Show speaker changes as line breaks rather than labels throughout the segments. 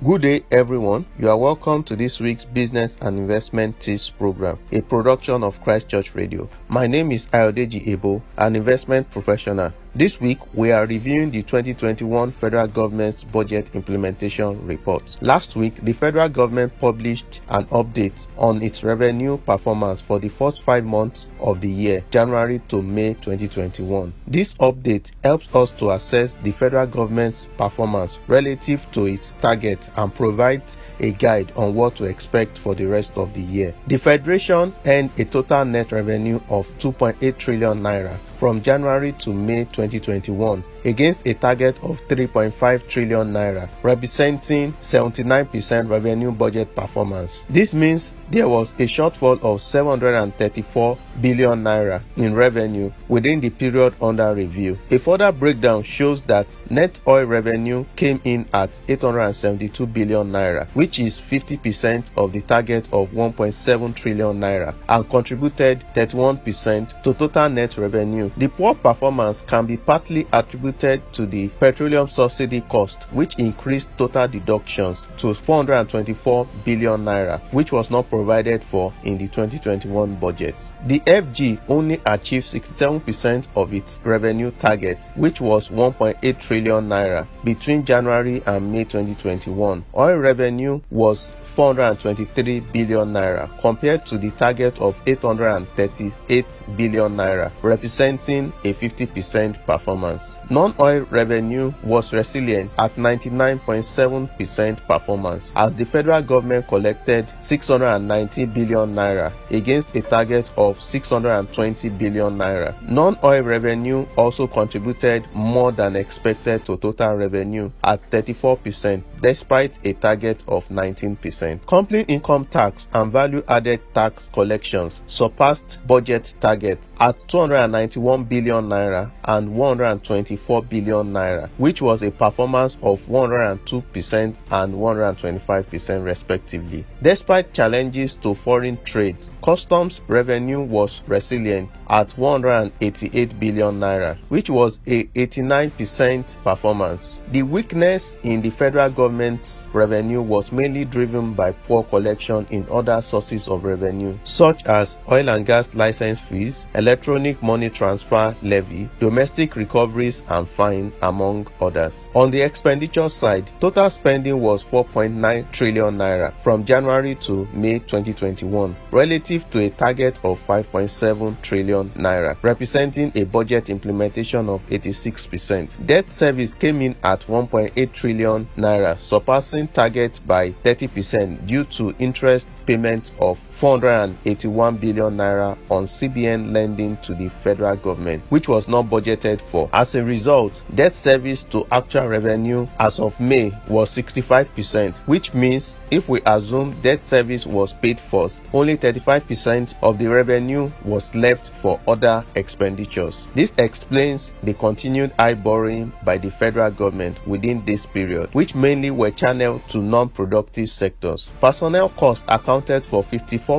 Good day, everyone. You are welcome to this week's Business and Investment Tips program, a production of Christ Church Radio. My name is Ayodeji Ebo, an investment professional. This week, we are reviewing the 2021 federal government's budget implementation report. Last week, the federal government published an update on its revenue performance for the first 5 months of the year, January to May 2021. This update helps us to assess the federal government's performance relative to its target and provides a guide on what to expect for the rest of the year. The Federation earned a total net revenue of 2.8 trillion naira from January to May 2021 against a target of 3.5 trillion naira, representing 79% revenue budget performance. This means there was a shortfall of 734 billion naira in revenue within the period under review. A further breakdown shows that net oil revenue came in at 872 billion naira, which is 50% of the target of 1.7 trillion naira and contributed 31% to total net revenue. The poor performance can be partly attributed to the petroleum subsidy cost, which increased total deductions to 424 billion naira, which was not provided for in the 2021 budget. The FG only achieved 67% of its revenue target, which was 1.8 trillion naira between January and May 2021. Oil revenue was 423 billion naira compared to the target of 838 billion naira, representing a 50% performance. Non-oil revenue was resilient at 99.7% performance as the federal government collected 690 billion naira against a target of 620 billion naira. Non-oil revenue also contributed more than expected to total revenue at 34% despite a target of 19%. Company income tax and value-added tax collections surpassed budget targets at 291 billion naira and 124 billion naira, which was a performance of 102% and 125% respectively. Despite challenges to foreign trade, customs revenue was resilient at 188 billion naira, which was a 89% performance. The weakness in the federal government's revenue was mainly driven by poor collection in other sources of revenue, such as oil and gas license fees, electronic money transfer levy, domestic recoveries and fine, among others. On the expenditure side, total spending was 4.9 trillion naira from January to May 2021, relative to a target of 5.7 trillion naira, representing a budget implementation of 86%. Debt service came in at 1.8 trillion naira, surpassing target by 30% due to interest payments of 481 billion naira on CBN lending to the federal government, which was not budgeted for. As a result, debt service to actual revenue as of May was 65%, which means if we assume debt service was paid first, only 35% of the revenue was left for other expenditures. This explains the continued high borrowing by the federal government within this period, which mainly were channeled to non-productive sectors. Personnel costs accounted for 54%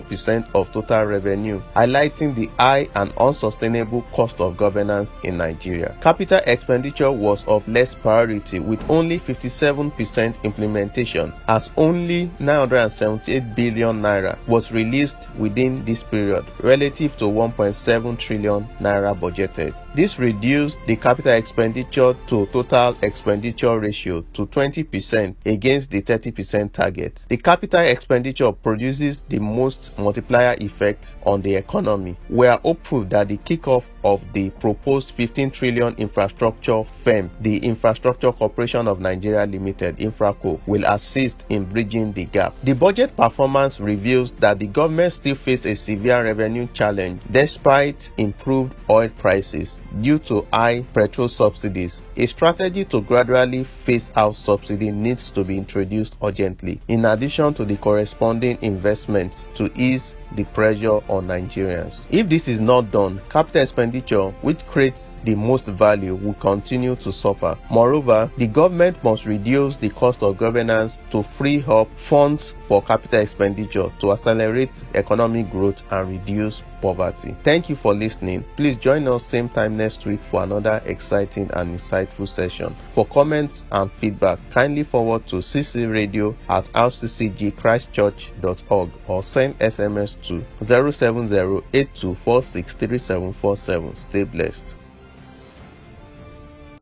of total revenue, highlighting the high and unsustainable cost of governance in Nigeria. Capital expenditure was of less priority with only 57% implementation, as only 978 billion naira was released within this period relative to 1.7 trillion naira budgeted. This reduced the capital expenditure to total expenditure ratio to 20% against the 30% target. The capital expenditure produces the most multiplier effect on the economy. We are hopeful that the kickoff of the proposed 15 trillion infrastructure firm, the Infrastructure Corporation of Nigeria Limited, Infraco, will assist in bridging the gap. The budget performance reveals that the government still faces a severe revenue challenge despite improved oil prices due to high petrol subsidies. A strategy to gradually phase out subsidy needs to be introduced urgently, in addition to the corresponding investments to ease the pressure on Nigerians. If this is not done, capital expenditure, which creates the most value, will continue to suffer. Moreover, the government must reduce the cost of governance to free up funds for capital expenditure to accelerate economic growth and reduce poverty. Thank you for listening. Please join us same time next week for another exciting and insightful session. For comments and feedback, kindly forward to ccradio@rccgchristchurch.org or send SMS to 07082463747. Stay blessed.